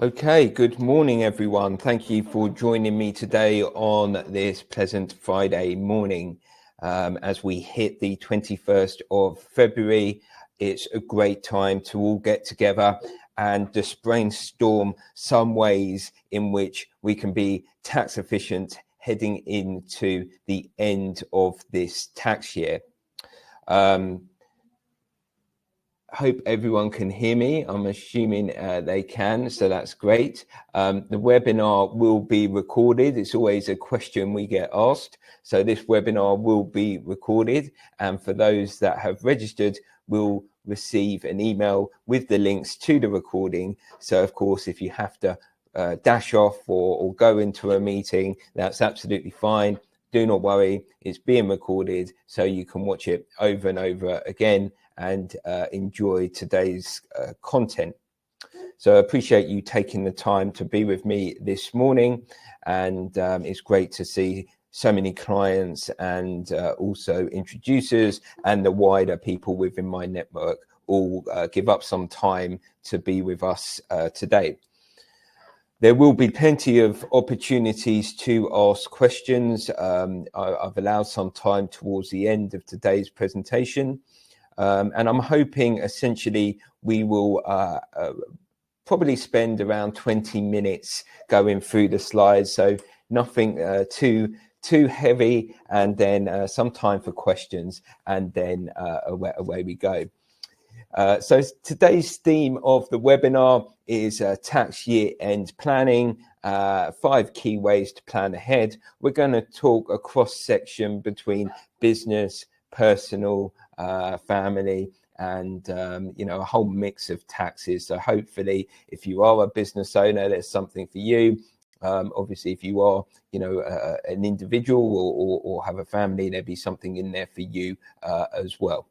Okay, good morning, everyone. Thank you for joining me today on this pleasant Friday morning. As we hit the 21st of February, it's a great time to all get together and just brainstorm some ways in which we can be tax efficient heading into the end of this tax year. Hope everyone can hear me. I'm assuming they can, so that's great. The webinar will be recorded. It's always a question we get asked. So this webinar will be recorded. And for those that have registered, will receive an email with the links to the recording. So of course, if you have to dash off or go into a meeting, that's absolutely fine. Do not worry, it's being recorded so you can watch it over and over again and enjoy today's content. So I appreciate you taking the time to be with me this morning, and it's great to see so many clients and also introducers and the wider people within my network all give up some time to be with us today. There will be plenty of opportunities to ask questions. I've allowed some time towards the end of today's presentation. And I'm hoping essentially we will probably spend around 20 minutes going through the slides. So nothing too heavy, and then some time for questions, and then away we go. So today's theme of the webinar is tax year end planning, 5 key ways to plan ahead. We're going to talk a cross section between business, personal, family, and a whole mix of taxes. So hopefully, if you are a business owner, there's something for you. Obviously, if you are an individual or have a family, there'll be something in there for you as well.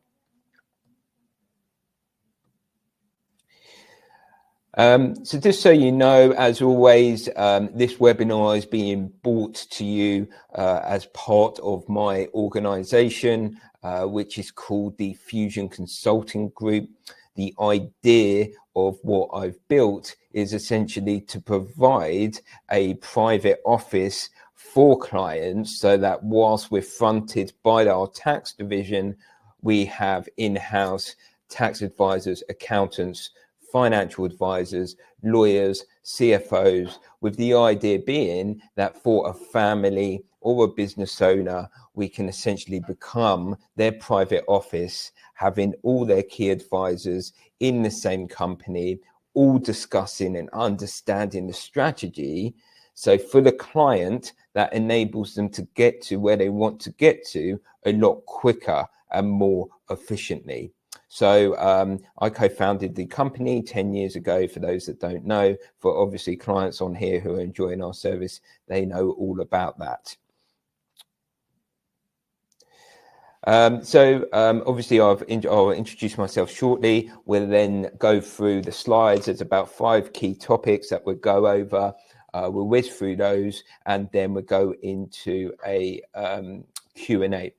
So just so you know, as always, this webinar is being brought to you as part of my organization, which is called the Fusion Consulting Group. The idea of what I've built is essentially to provide a private office for clients so that whilst we're fronted by our tax division, we have in-house tax advisors, accountants, financial advisors, lawyers, CFOs, with the idea being that for a family or a business owner, we can essentially become their private office, having all their key advisors in the same company, all discussing and understanding the strategy. So for the client, that enables them to get to where they want to get to a lot quicker and more efficiently. So I co-founded the company 10 years ago. For those that don't know, for obviously clients on here who are enjoying our service, they know all about that. Obviously I'll introduce myself shortly. We'll then go through the slides. There's about 5 key topics that we'll go over. We'll whiz through those, and then we'll go into a Q&A.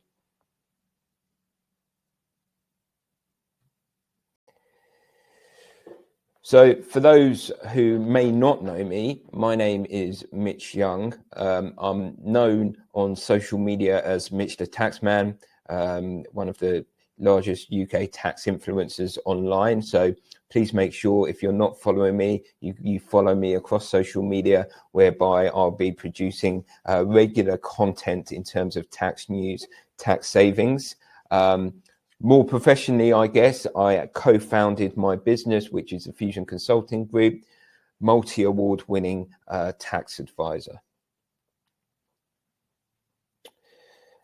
So for those who may not know me, my name is Mitch Young. I'm known on social media as Mitch the Taxman, one of the largest UK tax influencers online. So please make sure, if you're not following me, you follow me across social media, whereby I'll be producing regular content in terms of tax news, tax savings. More professionally, I guess, I co-founded my business, which is the Fusion Consulting Group, multi-award winning tax advisor.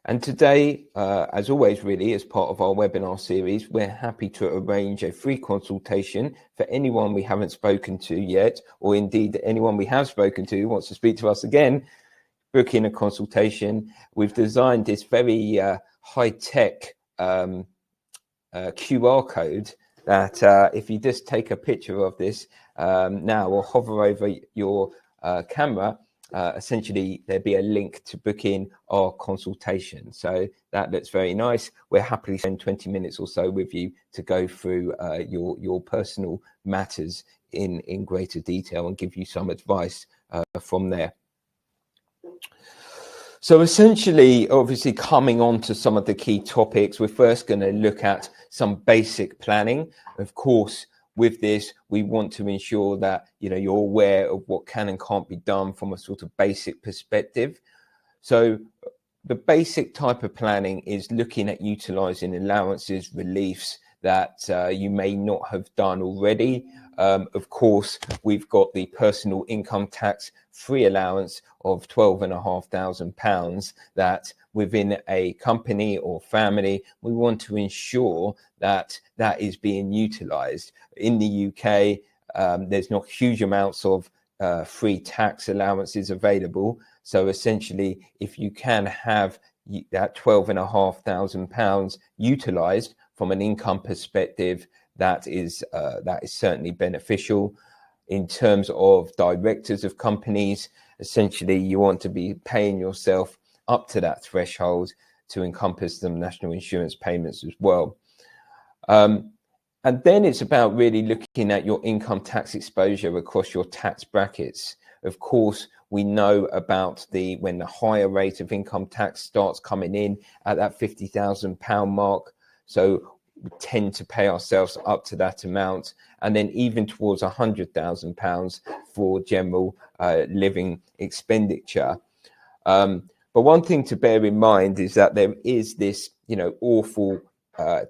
And today, as always, really, as part of our webinar series, we're happy to arrange a free consultation for anyone we haven't spoken to yet, or indeed anyone we have spoken to who wants to speak to us again. Book in a consultation. We've designed this very high-tech QR code that if you just take a picture of this now or hover over your camera, essentially there'd be a link to book in our consultation. So that looks very nice. We'll happily spend 20 minutes or so with you to go through your personal matters in greater detail and give you some advice from there. So essentially, obviously, coming on to some of the key topics, we're first going to look at some basic planning. Of course, with this, we want to ensure that you're aware of what can and can't be done from a sort of basic perspective. So the basic type of planning is looking at utilizing allowances, reliefs that you may not have done already. Of course, we've got the personal income tax free allowance of £12,500 that within a company or family, we want to ensure that that is being utilized. In the UK, there's not huge amounts of free tax allowances available. So essentially, if you can have that £12,500 utilized from an income perspective, that is certainly beneficial. In terms of directors of companies, essentially you want to be paying yourself up to that threshold to encompass the national insurance payments as well. And then it's about really looking at your income tax exposure across your tax brackets. Of course, we know about when the higher rate of income tax starts coming in at that £50,000 mark. So we tend to pay ourselves up to that amount, and then even towards £100,000 for general living expenditure. But one thing to bear in mind is that there is this, awful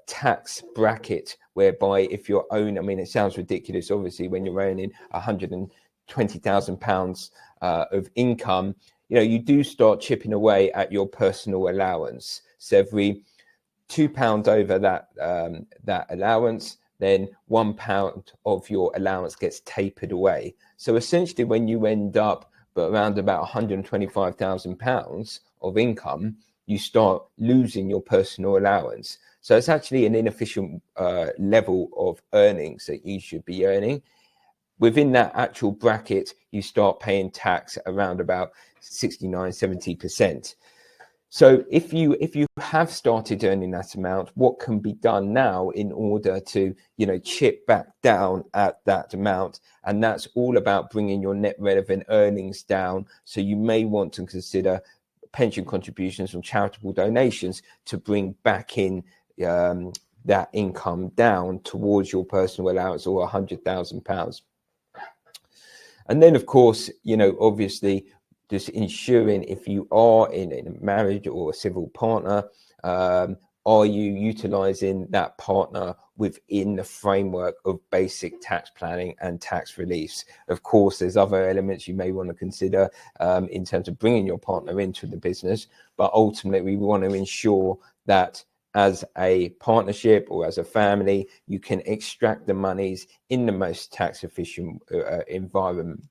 tax bracket whereby if you're it sounds ridiculous, obviously, when you're earning £120,000 of income, you do start chipping away at your personal allowance. So every £2 over that allowance, then £1 of your allowance gets tapered away. So essentially, when you end up around about £125,000 of income, you start losing your personal allowance. So it's actually an inefficient level of earnings that you should be earning. Within that actual bracket, you start paying tax around about 69-70%. So if you have started earning that amount, what can be done now in order to chip back down at that amount? And that's all about bringing your net relevant earnings down. So you may want to consider pension contributions from charitable donations to bring back in that income down towards your personal allowance or £100,000. And then, of course, obviously, just ensuring if you are in a marriage or a civil partner, are you utilizing that partner within the framework of basic tax planning and tax reliefs? Of course, there's other elements you may want to consider in terms of bringing your partner into the business, but ultimately we want to ensure that as a partnership or as a family, you can extract the monies in the most tax efficient environment.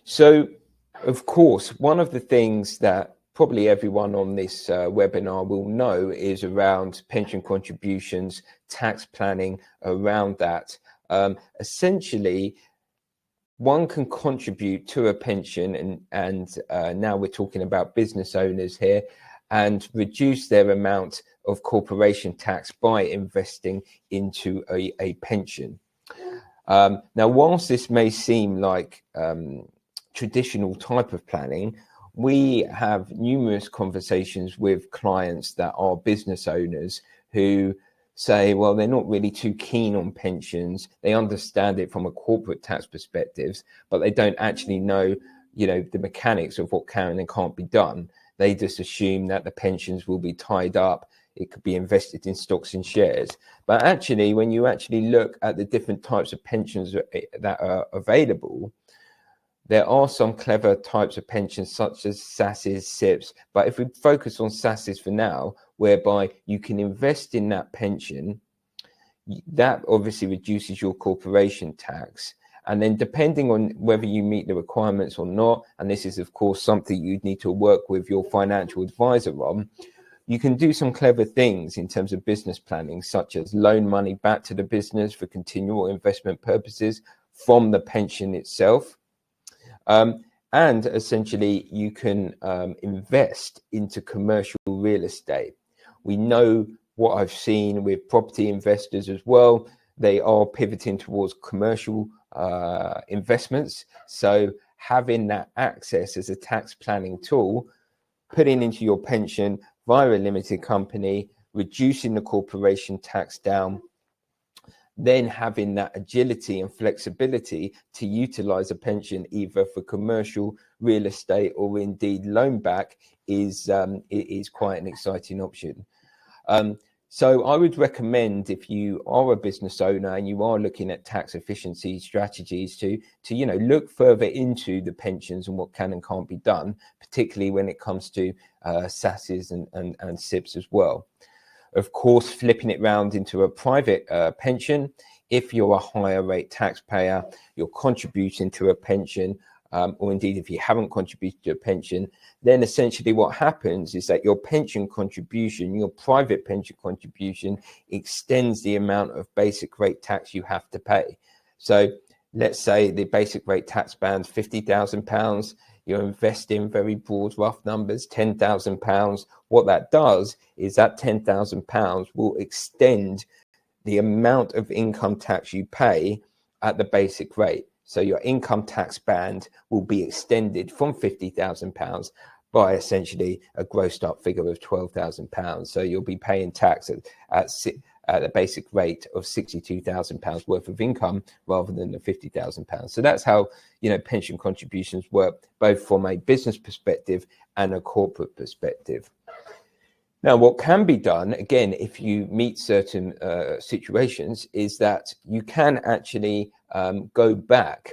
So, of course, one of the things that probably everyone on this webinar will know is around pension contributions, tax planning around that. Essentially, one can contribute to a pension, and now we're talking about business owners here, and reduce their amount of corporation tax by investing into a pension. Now, whilst this may seem like traditional type of planning, we have numerous conversations with clients that are business owners who say, well, they're not really too keen on pensions. They understand it from a corporate tax perspective, but they don't actually know, the mechanics of what can and can't be done. They just assume that the pensions will be tied up. It could be invested in stocks and shares. But actually, when you actually look at the different types of pensions that are available, there are some clever types of pensions such as SSASs, SIPs, but if we focus on SSASs for now, whereby you can invest in that pension, that obviously reduces your corporation tax. And then depending on whether you meet the requirements or not, and this is of course something you'd need to work with your financial advisor on, you can do some clever things in terms of business planning, such as loan money back to the business for continual investment purposes, from the pension itself. And essentially, you can invest into commercial real estate. We know what I've seen with property investors as well. They are pivoting towards commercial investments. So having that access as a tax planning tool, putting into your pension via a limited company, reducing the corporation tax down, then having that agility and flexibility to utilize a pension either for commercial real estate or indeed loan back is quite an exciting option. So I would recommend, if you are a business owner and you are looking at tax efficiency strategies, to look further into the pensions and what can and can't be done, particularly when it comes to SASs and SIPs as well. Of course, flipping it round into a private pension, if you're a higher rate taxpayer, you're contributing to a pension, or indeed if you haven't contributed to a pension, then essentially what happens is that your pension contribution, your private pension contribution, extends the amount of basic rate tax you have to pay. So let's say the basic rate tax band's £50,000. You're investing, very broad, rough numbers, £10,000. What that does is that £10,000 will extend the amount of income tax you pay at the basic rate. So your income tax band will be extended from £50,000 by essentially a grossed up figure of £12,000. So you'll be paying tax at the basic rate of £62,000 worth of income rather than the £50,000. So that's how pension contributions work, both from a business perspective and a corporate perspective. Now, what can be done, again, if you meet certain situations, is that you can actually go back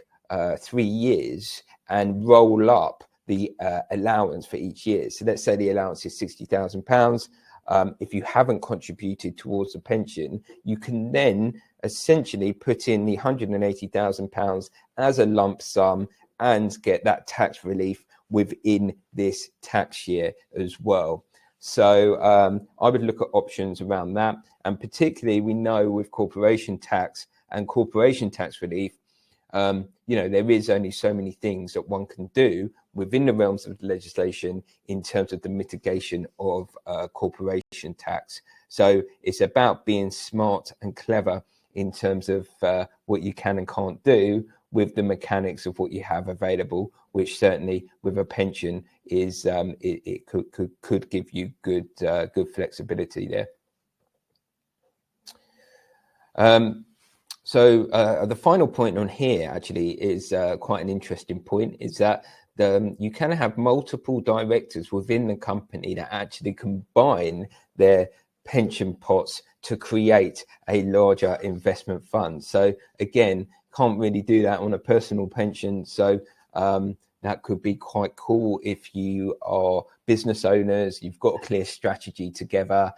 3 years and roll up the allowance for each year. So let's say the allowance is £60,000. If you haven't contributed towards the pension, you can then essentially put in the £180,000 as a lump sum and get that tax relief within this tax year as well. So I would look at options around that. And particularly, we know with corporation tax and corporation tax relief, there is only so many things that one can do within the realms of the legislation in terms of the mitigation of corporation tax. So it's about being smart and clever in terms of what you can and can't do with the mechanics of what you have available, which certainly with a pension is it could give you good flexibility there. So the final point on here actually is quite an interesting point, is that you can have multiple directors within the company that actually combine their pension pots to create a larger investment fund. So again, can't really do that on a personal pension. So that could be quite cool if you are business owners, you've got a clear strategy together,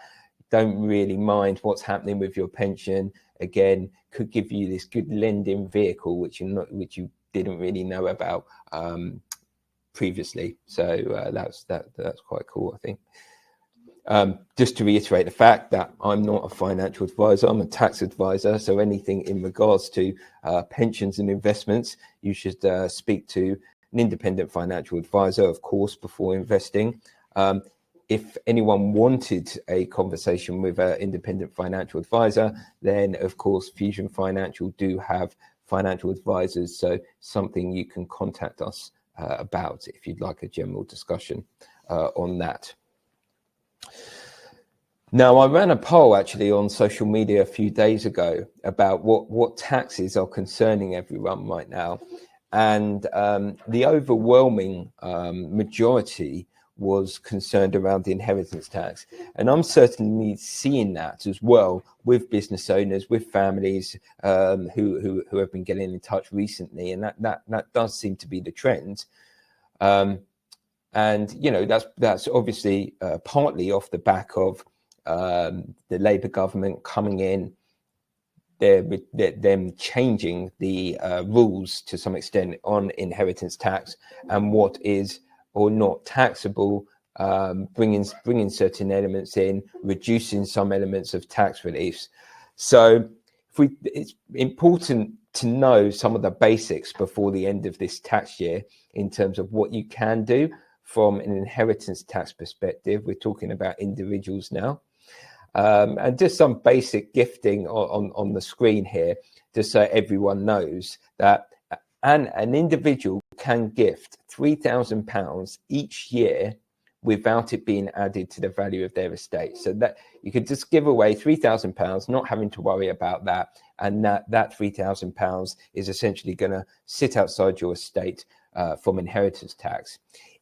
don't really mind what's happening with your pension. Again, could give you this good lending vehicle, which you didn't really know about previously. So that's quite cool, I think. Just to reiterate the fact that I'm not a financial advisor, I'm a tax advisor. So anything in regards to pensions and investments, you should speak to an independent financial advisor, of course, before investing. If anyone wanted a conversation with an independent financial advisor, then of course Fusion Financial do have financial advisors, so something you can contact us about if you'd like a general discussion on that. Now, I ran a poll actually on social media a few days ago about what taxes are concerning everyone right now, and the overwhelming majority was concerned around the inheritance tax. And I'm certainly seeing that as well with business owners, with families who have been getting in touch recently. And that does seem to be the trend. And, that's obviously partly off the back of the Labour government coming in, them changing the rules to some extent on inheritance tax and what is or not taxable, bringing certain elements in, reducing some elements of tax reliefs. So it's important to know some of the basics before the end of this tax year in terms of what you can do from an inheritance tax perspective. We're talking about individuals now. And just some basic gifting on the screen here, just so everyone knows that an individual can gift £3,000 each year without it being added to the value of their estate. So that you could just give away £3,000, not having to worry about that. And that £3,000 is essentially going to sit outside your estate from inheritance tax.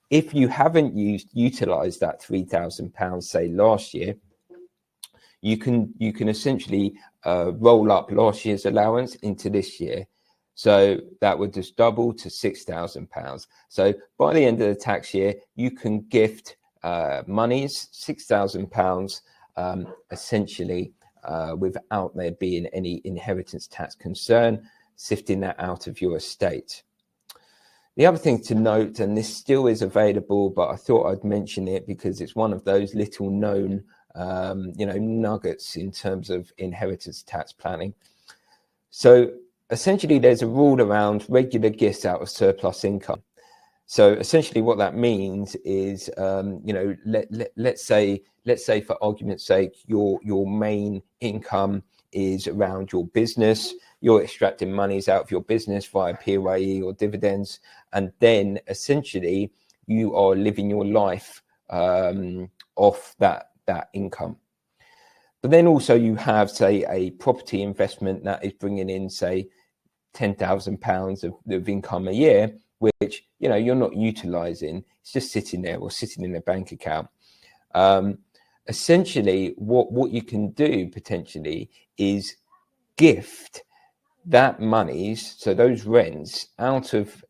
If you haven't utilized that £3,000, say last year, you can essentially roll up last year's allowance into this year. So that would just double to £6,000. So by the end of the tax year, you can gift monies, £6,000, essentially without there being any inheritance tax concern, sifting that out of your estate. The other thing to note, and this still is available, but I thought I'd mention it because it's one of those little known nuggets in terms of inheritance tax planning. So essentially, there's a rule around regular gifts out of surplus income. So essentially, what that means is, let's say for argument's sake, your main income is around your business. You're extracting monies out of your business via PAYE or dividends, and then essentially you are living your life off that income. But then also you have, say, a property investment that is bringing in, say, £10,000 of income a year, which you're not utilizing. It's just sitting there or sitting in a bank account. Essentially, what you can do potentially is gift that monies, so those rents, out of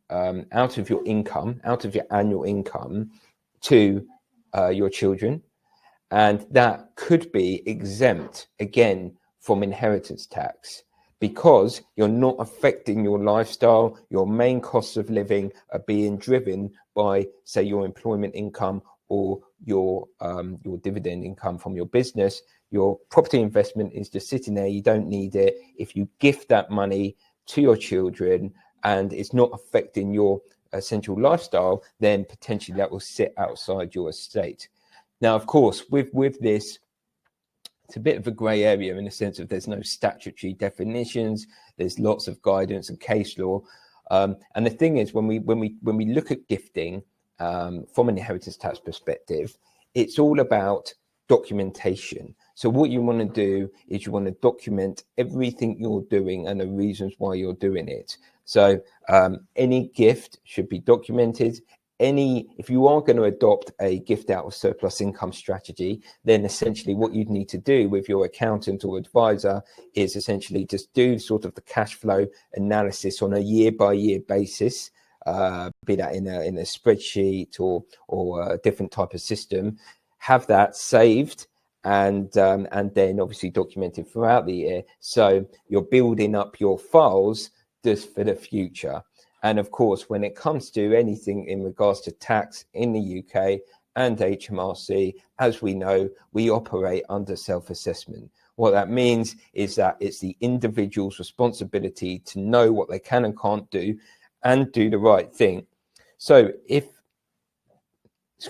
your income, out of your annual income, to your children, and that could be exempt again from inheritance tax, because you're not affecting your lifestyle. Your main costs of living are being driven by, say, your employment income or your dividend income from your business. Your property investment is just sitting there. You don't need it. If you gift that money to your children and it's not affecting your essential lifestyle, then potentially that will sit outside your estate. Now, of course, with this, it's a bit of a grey area in the sense of there's no statutory definitions. There's lots of guidance and case law. And the thing is, when we look at gifting from an inheritance tax perspective, it's all about documentation. So what you want to do is you want to document everything you're doing and the reasons why you're doing it. So any gift should be documented. If you are going to adopt a gift out of surplus income strategy, then essentially what you'd need to do with your accountant or advisor is essentially just do sort of the cash flow analysis on a year by year basis, be that in a spreadsheet or a different type of system. Have that saved and then obviously documented throughout the year. So you're building up your files just for the future. And of course, when it comes to anything in regards to tax in the UK and HMRC, as we know, we operate under self-assessment. What that means is that it's the individual's responsibility to know what they can and can't do and do the right thing. So if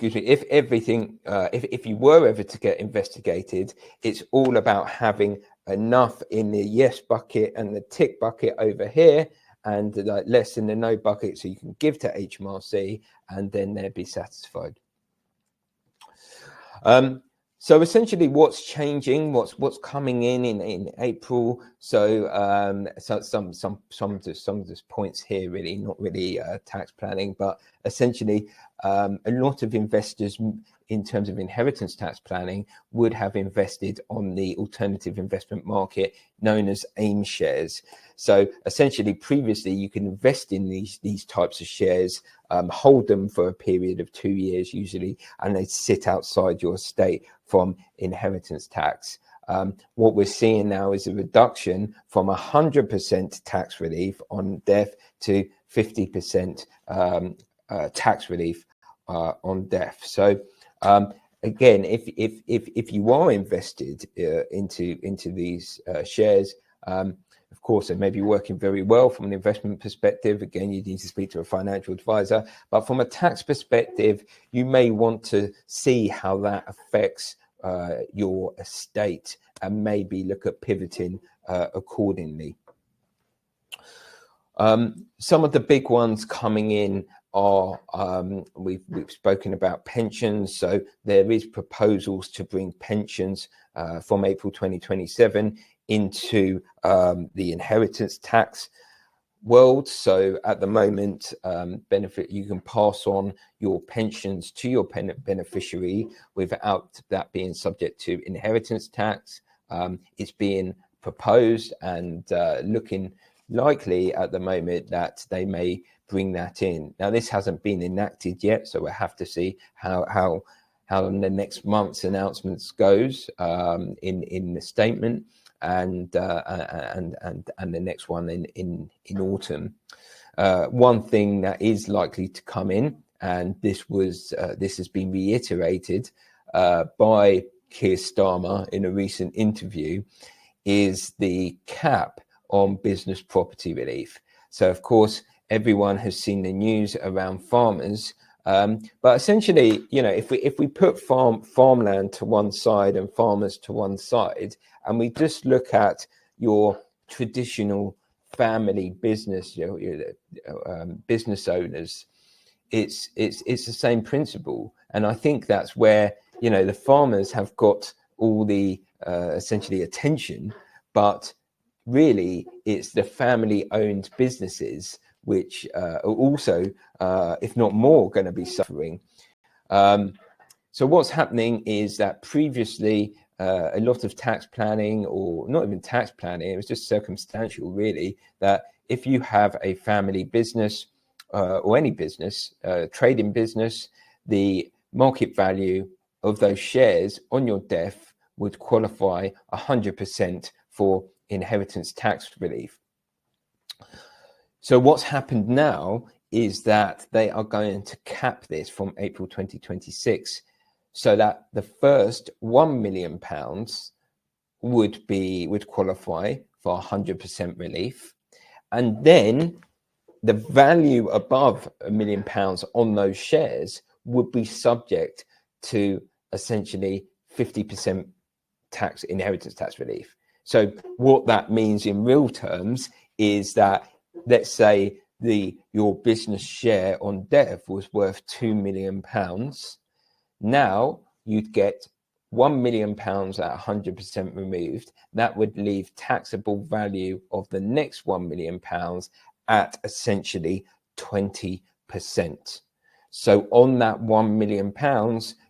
you were ever to get investigated, it's all about having enough in the yes bucket and the tick bucket over here, and less in the no bucket, so you can give to HMRC and then they'll be satisfied. So essentially, what's changing? What's coming in April? So some of the points here, really not really tax planning, but essentially a lot of investors in terms of inheritance tax planning would have invested on the alternative investment market known as AIM shares. So essentially, previously you can invest in these types of shares, hold them for a period of 2 years usually, and they sit outside your estate from inheritance tax. What we're seeing now is a reduction from 100% tax relief on death to 50% tax relief on death. So again, if you are invested into these shares, Of course, they may be working very well from an investment perspective. Again, you need to speak to a financial advisor. But from a tax perspective, you may want to see how that affects your estate and maybe look at pivoting accordingly. Some of the big ones coming in are, we've spoken about pensions. So there is proposals to bring pensions from April 2027 into the inheritance tax world. So at the moment, you can pass on your pensions to your beneficiary without that being subject to inheritance tax. It's being proposed and looking likely at the moment that they may bring that in. Now, this hasn't been enacted yet, so we'll have to see how the next month's announcements goes in the statement and the next one in autumn. One thing that is likely to come in, and this has been reiterated by Keir Starmer in a recent interview, is the cap on business property relief. So, of course, everyone has seen the news around farmers, but essentially, if we put farmland to one side and farmers to one side, and we just look at your traditional family business, business owners, it's the same principle. And I think that's where the farmers have got all the essentially attention, but really it's the family-owned businesses which are also, if not more, going to be suffering. So what's happening is that previously a lot of tax planning, or not even tax planning, it was just circumstantial really, that if you have a family business or any business, trading business, the market value of those shares on your death would qualify 100% for inheritance tax relief. So what's happened now is that they are going to cap this from April 2026, so that the first £1 million would qualify for 100% relief, and then the value above £1 million on those shares would be subject to essentially 50% inheritance tax relief. So what that means in real terms is that, let's say your business share on death was worth £2 million. Now you'd get £1 million at 100% removed. That would leave taxable value of the next £1 million at essentially 20%. So on that £1 million,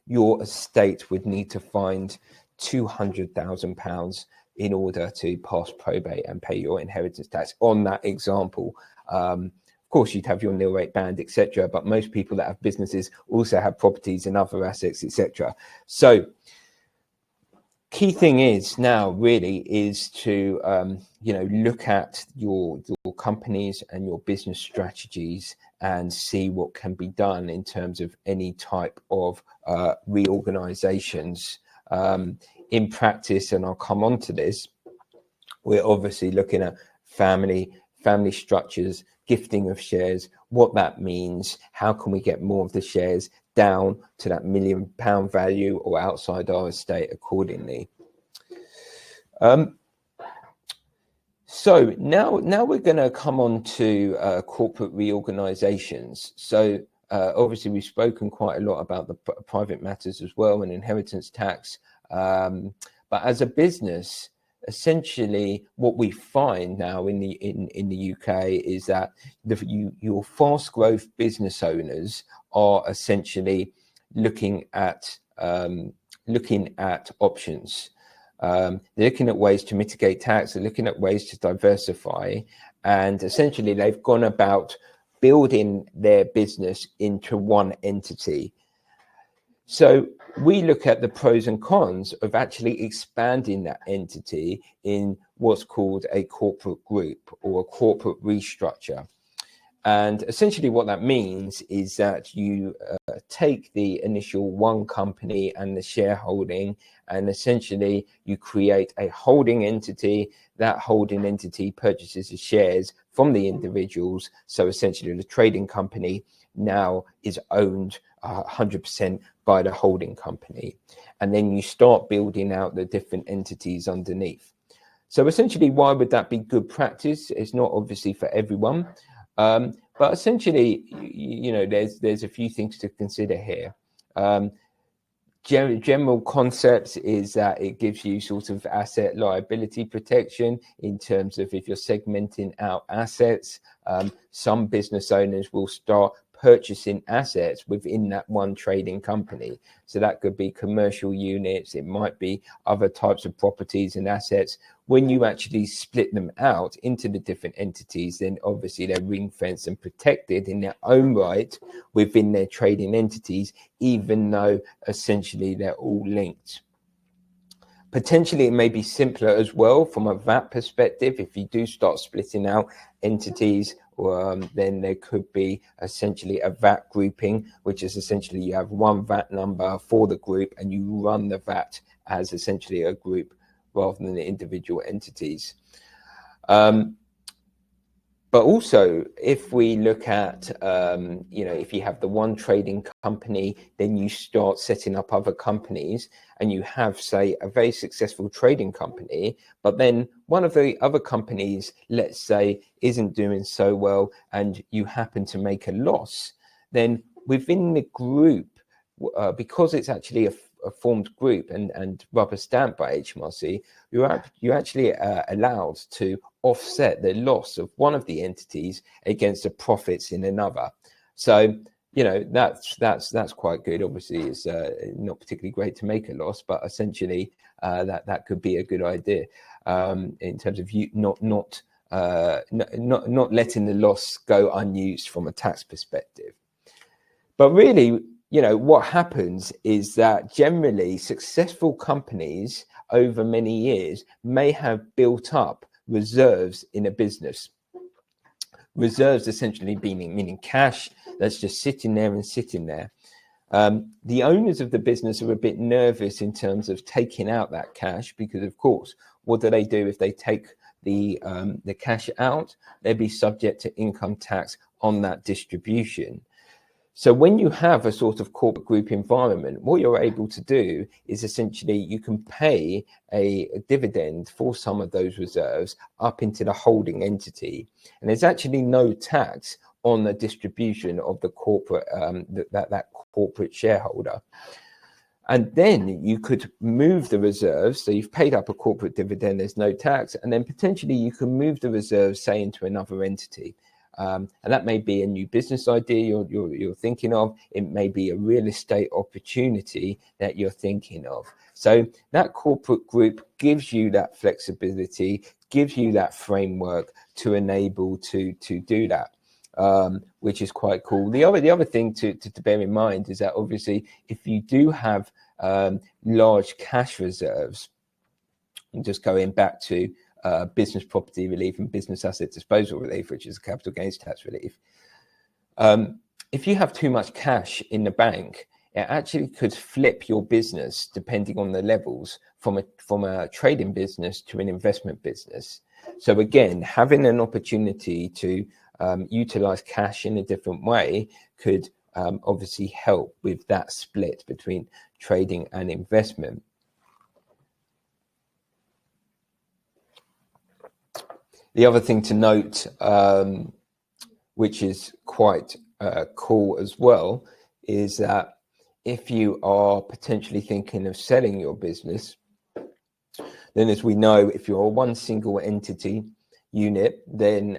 your estate would need to find £200,000 in order to pass probate and pay your inheritance tax. On that example, of course, you'd have your nil rate band, etc. But most people that have businesses also have properties and other assets, etc. So key thing is now really is to look at your companies and your business strategies and see what can be done in terms of any type of reorganizations. In practice, and I'll come on to this, we're obviously looking at family structures, gifting of shares, what that means, how can we get more of the shares down to that £1 million value or outside our estate accordingly. So now we're going to come on to corporate reorganizations. So obviously we've spoken quite a lot about the private matters as well and inheritance tax. But as a business, essentially what we find now in the UK is that your fast growth business owners are essentially looking at options. They're looking at ways to mitigate tax, they're looking at ways to diversify, and essentially they've gone about building their business into one entity. So we look at the pros and cons of actually expanding that entity in what's called a corporate group or a corporate restructure. And essentially what that means is that you take the initial one company and the shareholding, and essentially you create a holding entity. That holding entity purchases the shares from the individuals. So essentially the trading company now is owned 100% by the holding company. And then you start building out the different entities underneath. So essentially, why would that be good practice? It's not obviously for everyone. But essentially, you know, there's a few things to consider here. General concepts is that it gives you sort of asset liability protection in terms of if you're segmenting out assets. Some business owners will start purchasing assets within that one trading company. So that could be commercial units, it might be other types of properties and assets. When you actually split them out into the different entities, then obviously they're ring fenced and protected in their own right within their trading entities, even though essentially they're all linked. Potentially, it may be simpler as well from a VAT perspective. If you do start splitting out entities, then there could be essentially a VAT grouping, which is essentially you have one VAT number for the group and you run the VAT as essentially a group rather than the individual entities. But also, if we look at, you know, if you have the one trading company, then you start setting up other companies and you have, say, a very successful trading company, but then one of the other companies, let's say, isn't doing so well and you happen to make a loss, then within the group, because it's actually a formed group and rubber stamped by HMRC, you're actually allowed to offset the loss of one of the entities against the profits in another. So, you know, that's quite good. Obviously, it's not particularly great to make a loss, but essentially that could be a good idea in terms of you not letting the loss go unused from a tax perspective. But really, you know, what happens is that generally successful companies over many years may have built up reserves in a business. Reserves essentially meaning cash that's just sitting there and sitting there. The owners of the business are a bit nervous in terms of taking out that cash because, of course, what do they do if they take the cash out? They'd be subject to income tax on that distribution. So when you have a sort of corporate group environment, what you're able to do is essentially you can pay a dividend for some of those reserves up into the holding entity. And there's actually no tax on the distribution of the corporate, that corporate shareholder. And then you could move the reserves. So you've paid up a corporate dividend, there's no tax. And then potentially you can move the reserves, say, into another entity. And that may be a new business idea you're thinking of. It may be a real estate opportunity that you're thinking of. So that corporate group gives you that flexibility, gives you that framework to enable to do that, which is quite cool. The other thing to bear in mind is that obviously if you do have large cash reserves, and just going back to business property relief and business asset disposal relief, which is capital gains tax relief. If you have too much cash in the bank, it actually could flip your business depending on the levels from a trading business to an investment business. So again, having an opportunity to utilize cash in a different way could obviously help with that split between trading and investment. The other thing to note, which is quite cool as well, is that if you are potentially thinking of selling your business, then as we know, if you're a one single entity unit, then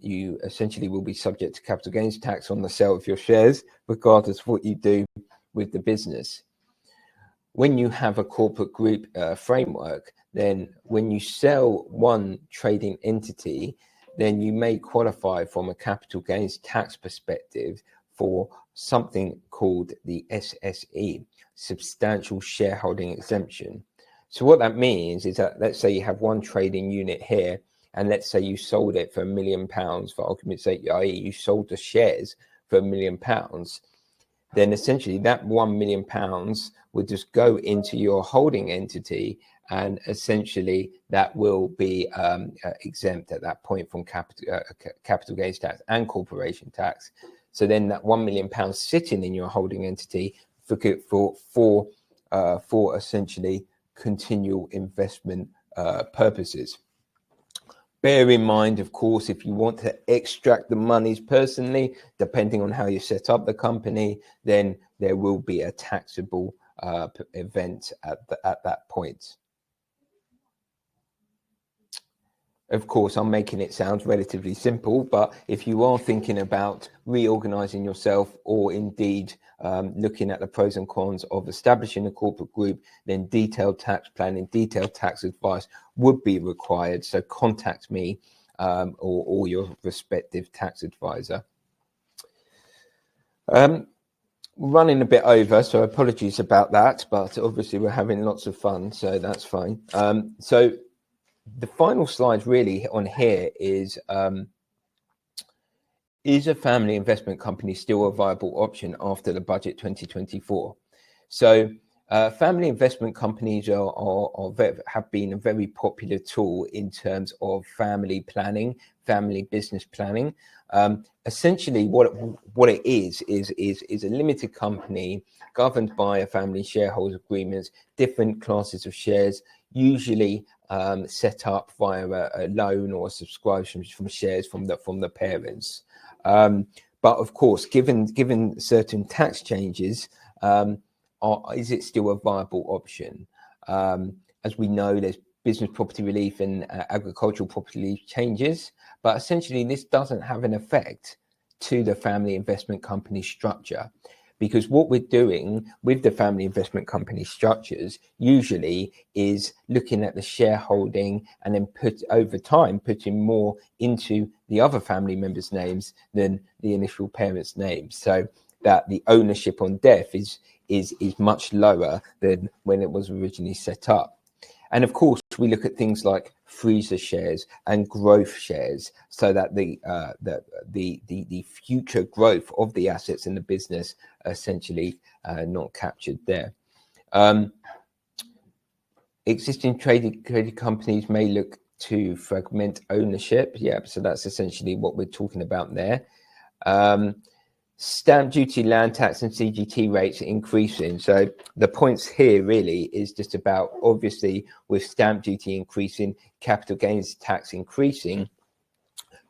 you essentially will be subject to capital gains tax on the sale of your shares, regardless of what you do with the business. When you have a corporate group framework, then when you sell one trading entity, then you may qualify from a capital gains tax perspective for something called the SSE, substantial shareholding exemption. So what that means is that, let's say you have one trading unit here and let's say you sold it for £1 million, for argument's sake, i.e. you sold the shares for £1 million, then essentially that £1 million would just go into your holding entity, and essentially that will be exempt at that point from capital gains tax and corporation tax. So then that £1 million sitting in your holding entity for essentially continual investment purposes. Bear in mind, of course, if you want to extract the monies personally, depending on how you set up the company, then there will be a taxable event at that point. Of course, I'm making it sound relatively simple, but if you are thinking about reorganizing yourself, or indeed looking at the pros and cons of establishing a corporate group, then detailed tax planning, detailed tax advice would be required. So contact me or your respective tax advisor. Running a bit over, so apologies about that, but obviously we're having lots of fun, so that's fine. So the final slide really on here is a family investment company still a viable option after the budget 2024? So family investment companies have been a very popular tool in terms of family planning, family business planning. Essentially what it is a limited company governed by a family shareholder agreements, different classes of shares, usually set up via a loan or a subscription from shares from the parents. But of course, given certain tax changes, is it still a viable option? As we know, there's business property relief and agricultural property relief changes, but essentially this doesn't have an effect to the family investment company structure. Because what we're doing with the family investment company structures usually is looking at the shareholding and then over time putting more into the other family members' names than the initial parents' names, so that the ownership on death is much lower than when it was originally set up. And of course, we look at things like freezer shares and growth shares, so that the future growth of the assets in the business are essentially not captured there. Existing traded companies may look to fragment ownership. Yeah, so that's essentially what we're talking about there. Stamp duty, land tax and CGT rates increasing. So the points here really is just about, obviously with stamp duty increasing, capital gains tax increasing,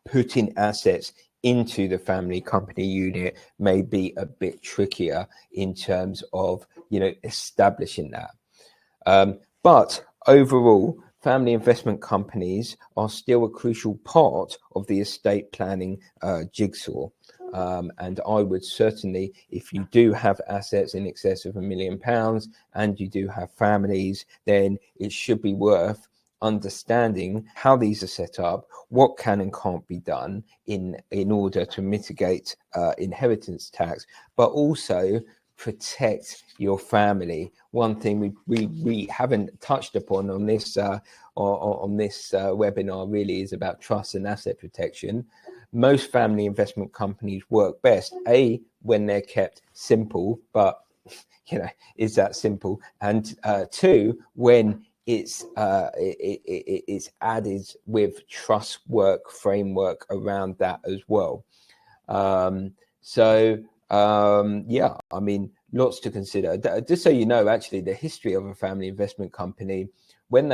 putting assets into the family company unit may be a bit trickier in terms of, establishing that. But overall, family investment companies are still a crucial part of the estate planning jigsaw. And I would certainly, if you do have assets in excess of £1 million and you do have families, then it should be worth understanding how these are set up, what can and can't be done in order to mitigate inheritance tax, but also protect your family. One thing we haven't touched upon on this webinar really is about trust and asset protection. Most family investment companies work best, when they're kept simple, but is that simple? And two, when it's added with trust work framework around that as well. Yeah, I mean, lots to consider. Just so you know, actually, the history of a family investment company, when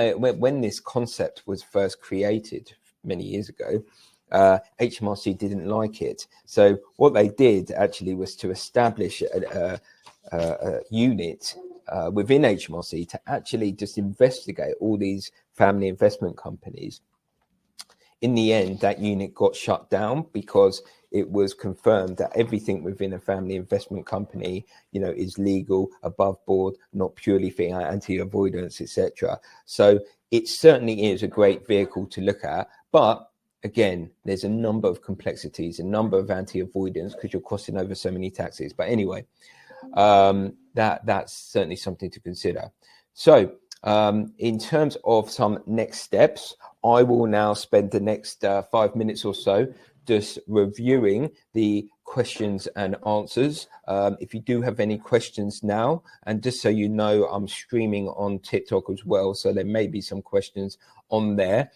this concept was first created many years ago, HMRC didn't like it. So what they did actually was to establish a unit within HMRC to actually just investigate all these family investment companies. In the end, that unit got shut down because it was confirmed that everything within a family investment company, is legal, above board, not purely for anti-avoidance, etc. So it certainly is a great vehicle to look at, but again, there's a number of complexities, a number of anti-avoidance because you're crossing over so many taxes. But anyway, that's certainly something to consider. So In terms of some next steps, I will now spend the next 5 minutes or so just reviewing the questions and answers. If you do have any questions now, and just so you know, I'm streaming on TikTok as well, so there may be some questions on there.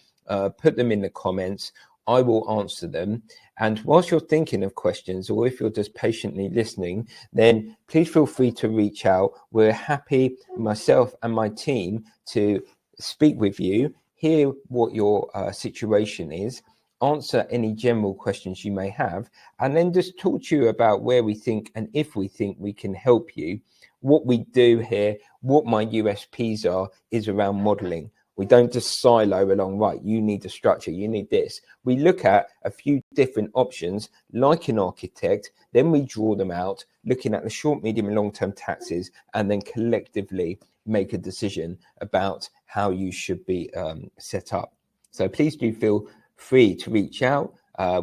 Put them in the comments. I will answer them. And whilst you're thinking of questions, or if you're just patiently listening, then please feel free to reach out. We're happy, myself and my team, to speak with you, hear what your situation is, answer any general questions you may have, and then just talk to you about where we think and if we think we can help you. What we do here, what my USPs are, is around modeling. We don't just silo along, right, you need a structure, you need this. We look at a few different options like an architect, then we draw them out, looking at the short, medium and long-term taxes, and then collectively make a decision about how you should be set up. So please do feel free to reach out.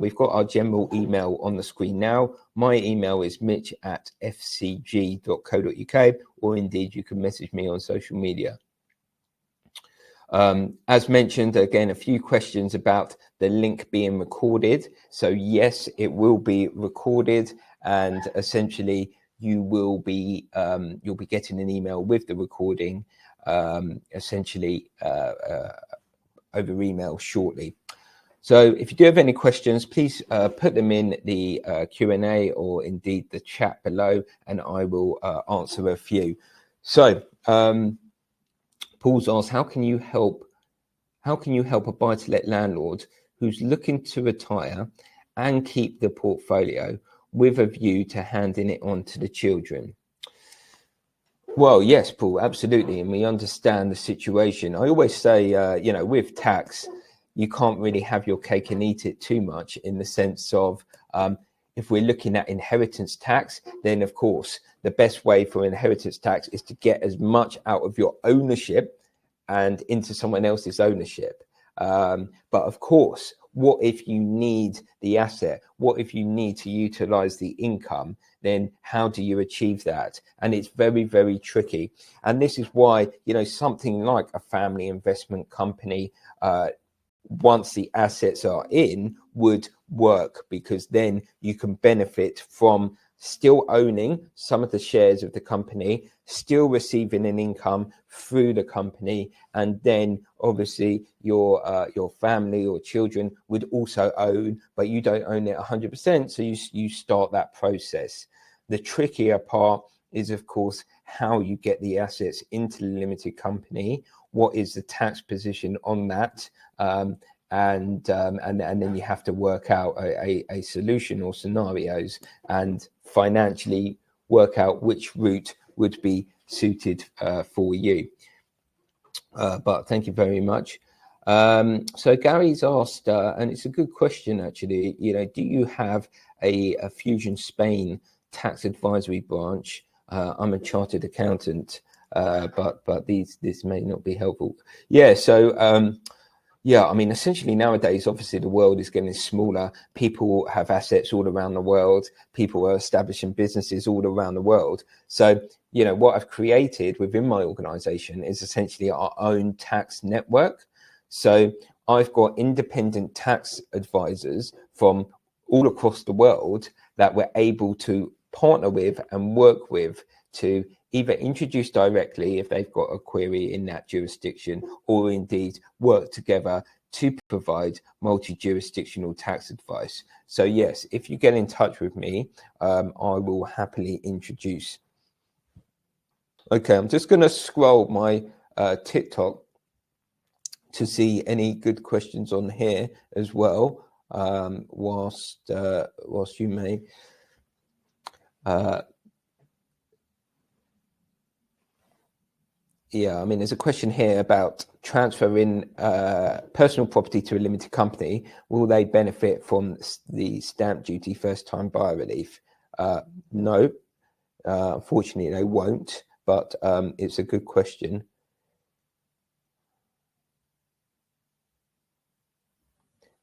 We've got our general email on the screen now. My email is mitch@fcg.co.uk, or indeed you can message me on social media. As mentioned, again, a few questions about the link being recorded. So yes, it will be recorded, and essentially you will be you'll be getting an email with the recording essentially over email shortly. So if you do have any questions, please put them in the Q&A or indeed the chat below, and I will answer a few. So Paul's asked, how can you help a buy-to-let landlord who's looking to retire and keep the portfolio with a view to handing it on to the children? Well, yes, Paul, absolutely. And we understand the situation. I always say, you know, with tax, you can't really have your cake and eat it too much, in the sense of if we're looking at inheritance tax, then of course, the best way for inheritance tax is to get as much out of your ownership and into someone else's ownership. But of course, what if you need the asset? What if you need to utilize the income? Then how do you achieve that? And it's very, very tricky. And this is why, you know, something like a family investment company, once the assets are in, would work, because then you can benefit from still owning some of the shares of the company, still receiving an income through the company, and then obviously your family or children would also own, but you don't own it 100%, so you start that process. The trickier part is, of course, how you get the assets into the limited company. What is the tax position on that? And then you have to work out a solution or scenarios, and financially work out which route would be suited for you. But thank you very much. So Gary's asked, and it's a good question actually, you know, do you have a Fusion Spain tax advisory branch? I'm a chartered accountant, but this may not be helpful. Yeah, so yeah, I mean, essentially nowadays, obviously the world is getting smaller. People have assets all around the world. People are establishing businesses all around the world. So, you know, what I've created within my organization is essentially our own tax network. So I've got independent tax advisors from all across the world that we're able to partner with and work with to either introduce directly if they've got a query in that jurisdiction, or indeed work together to provide multi-jurisdictional tax advice. So yes, if you get in touch with me, I will happily introduce. Okay, I'm just going to scroll my TikTok to see any good questions on here as well, whilst you may. Yeah, I mean, there's a question here about transferring personal property to a limited company. Will they benefit from the stamp duty first-time buyer relief? No, unfortunately, they won't, but it's a good question.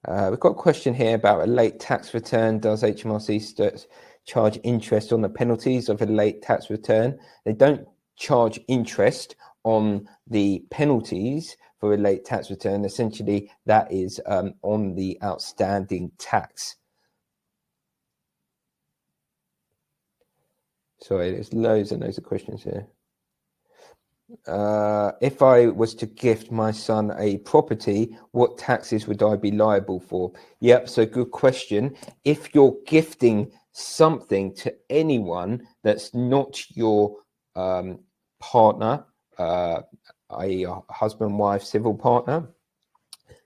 We've got a question here about a late tax return. Does HMRC charge interest on the penalties of a late tax return? They don't charge interest on the penalties for a late tax return. Essentially, that is on the outstanding tax. Sorry, there's loads and loads of questions here. If I was to gift my son a property, what taxes would I be liable for? Yep, so good question. If you're gifting something to anyone that's not your partner, i.e. a husband, wife, civil partner,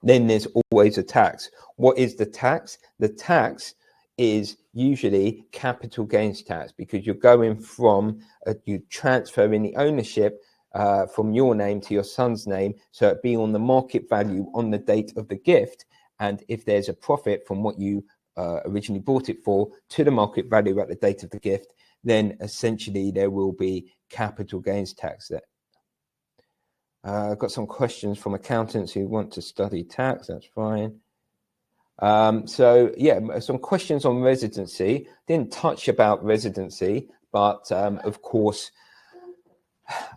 then there's always a tax. What is the tax? The tax is usually capital gains tax, because you're going from, you transfer in the ownership from your name to your son's name, so it be on the market value on the date of the gift. And if there's a profit from what you originally bought it for to the market value at the date of the gift, then essentially there will be capital gains tax there. I've got some questions from accountants who want to study tax. That's fine. So yeah, some questions on residency. Didn't touch about residency, but of course,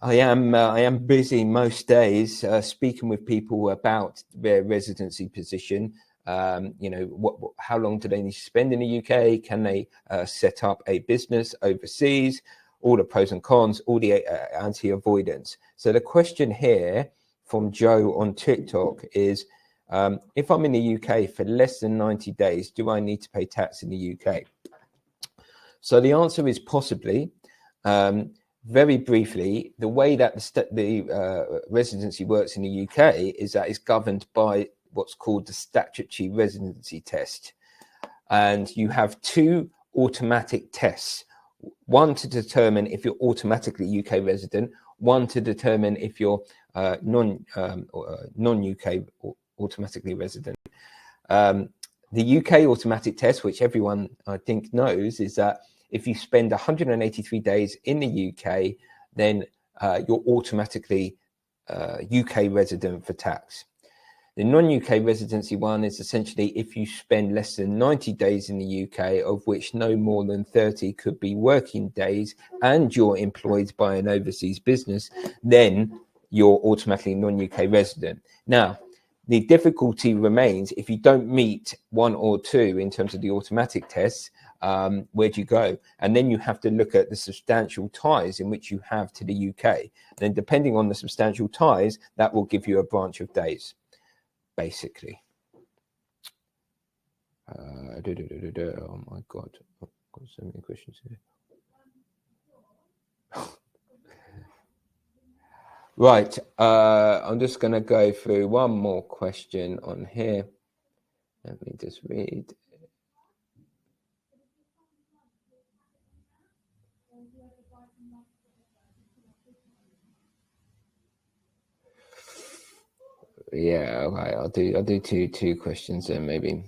I am busy most days speaking with people about their residency position. You know, how long do they need to spend in the UK? Can they set up a business overseas? All the pros and cons, all the anti-avoidance. So the question here from Joe on TikTok is, if I'm in the UK for less than 90 days, do I need to pay tax in the UK? So the answer is possibly. Very briefly, the way that the residency works in the UK is that it's governed by what's called the statutory residency test. And you have two automatic tests. One to determine if you're automatically UK resident, one to determine if you're non-UK automatically resident. The UK automatic test, which everyone I think knows, is that if you spend 183 days in the UK, then you're automatically UK resident for tax. The non-UK residency one is essentially if you spend less than 90 days in the UK, of which no more than 30 could be working days, and you're employed by an overseas business, then you're automatically non-UK resident. Now, the difficulty remains if you don't meet one or two in terms of the automatic tests, where do you go? And then you have to look at the substantial ties in which you have to the UK. Then depending on the substantial ties, that will give you a branch of days, basically. Oh my God, I've got so many questions here. Right, I'm just going to go through one more question on here. Let me just read. Yeah, okay, I'll do two questions then maybe.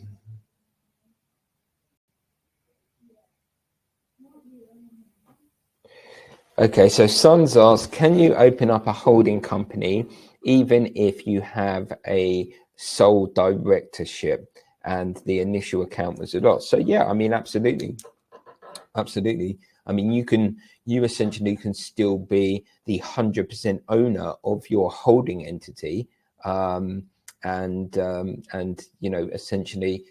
Okay, so Sons asks, can you open up a holding company even if you have a sole directorship and the initial account was a loss? So yeah, I mean, absolutely. I mean, you essentially can still be the 100% owner of your holding entity, and you know, essentially,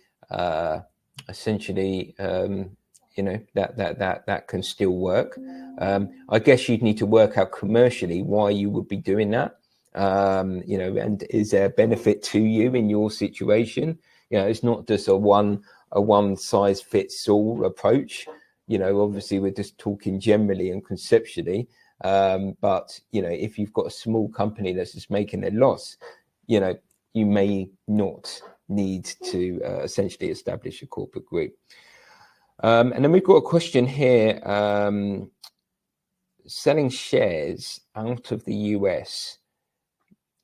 you know, that can still work. I guess you'd need to work out commercially why you would be doing that. You know, and is there a benefit to you in your situation? You know, it's not just a one size fits all approach. You know, obviously we're just talking generally and conceptually. But you know, if you've got a small company that's just making a loss, you know, you may not need to essentially establish a corporate group. And then we've got a question here. Selling shares out of the US,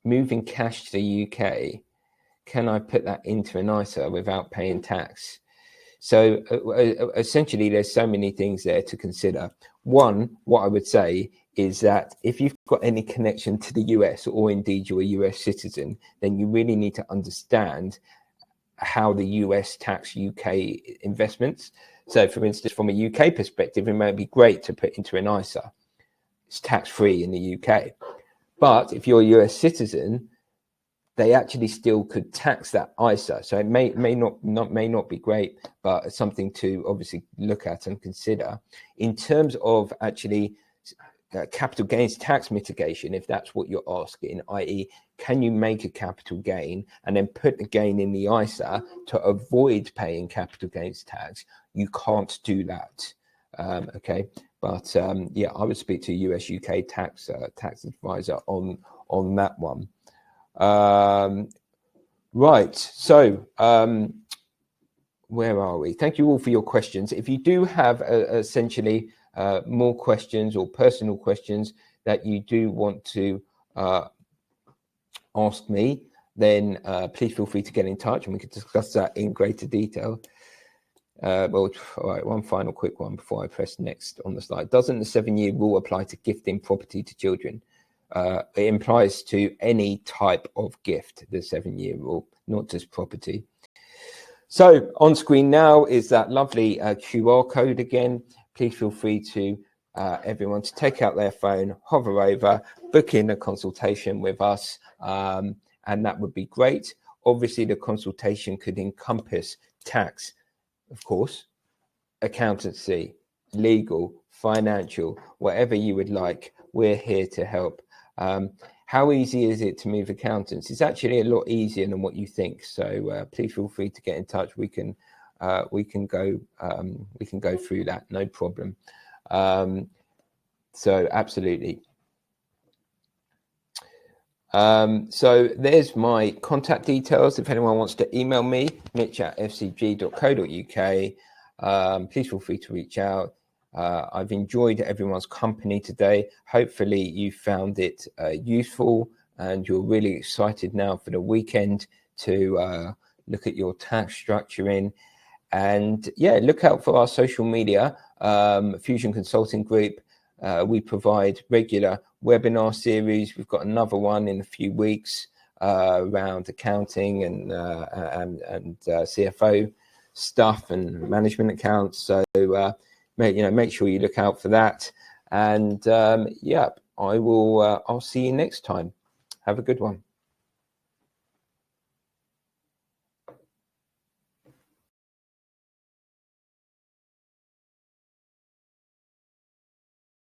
moving cash to the UK, can I put that into an ISA without paying tax? So essentially, there's so many things there to consider. One, what I would say is that if you've got any connection to the US, or indeed you're a US citizen, then you really need to understand how the US tax UK investments. So for instance, from a UK perspective, it might be great to put into an ISA. It's tax-free in the UK. But if you're a US citizen, they actually still could tax that ISA. So it may not be great, but it's something to obviously look at and consider. In terms of actually capital gains tax mitigation, if that's what you're asking, i.e. can you make a capital gain and then put the gain in the ISA to avoid paying capital gains tax, you can't do that. Okay, but yeah, I would speak to a US UK tax advisor on that one. Right, so where are we? Thank you all for your questions. If you do have essentially more questions or personal questions that you do want to ask me, then please feel free to get in touch and we can discuss that in greater detail. Well, all right, one final quick one before I press next on the slide. Doesn't the 7-year rule apply to gifting property to children? It implies to any type of gift, the 7-year rule, not just property. So on screen now is that lovely QR code again. Please feel free to everyone to take out their phone, hover over, book in a consultation with us, and that would be great. Obviously, the consultation could encompass tax, of course, accountancy, legal, financial, whatever you would like. We're here to help. How easy is it to move accountants? It's actually a lot easier than what you think. So please feel free to get in touch. We can go through that, no problem. So absolutely. So there's my contact details. If anyone wants to email me, mitch@fcg.co.uk, please feel free to reach out. I've enjoyed everyone's company today. Hopefully you found it useful and you're really excited now for the weekend to look at your tax structuring. And yeah, look out for our social media, Fusion Consulting Group. We provide regular webinar series. We've got another one in a few weeks around accounting and CFO stuff and management accounts. So make sure you look out for that. And yeah, I'll see you next time. Have a good one.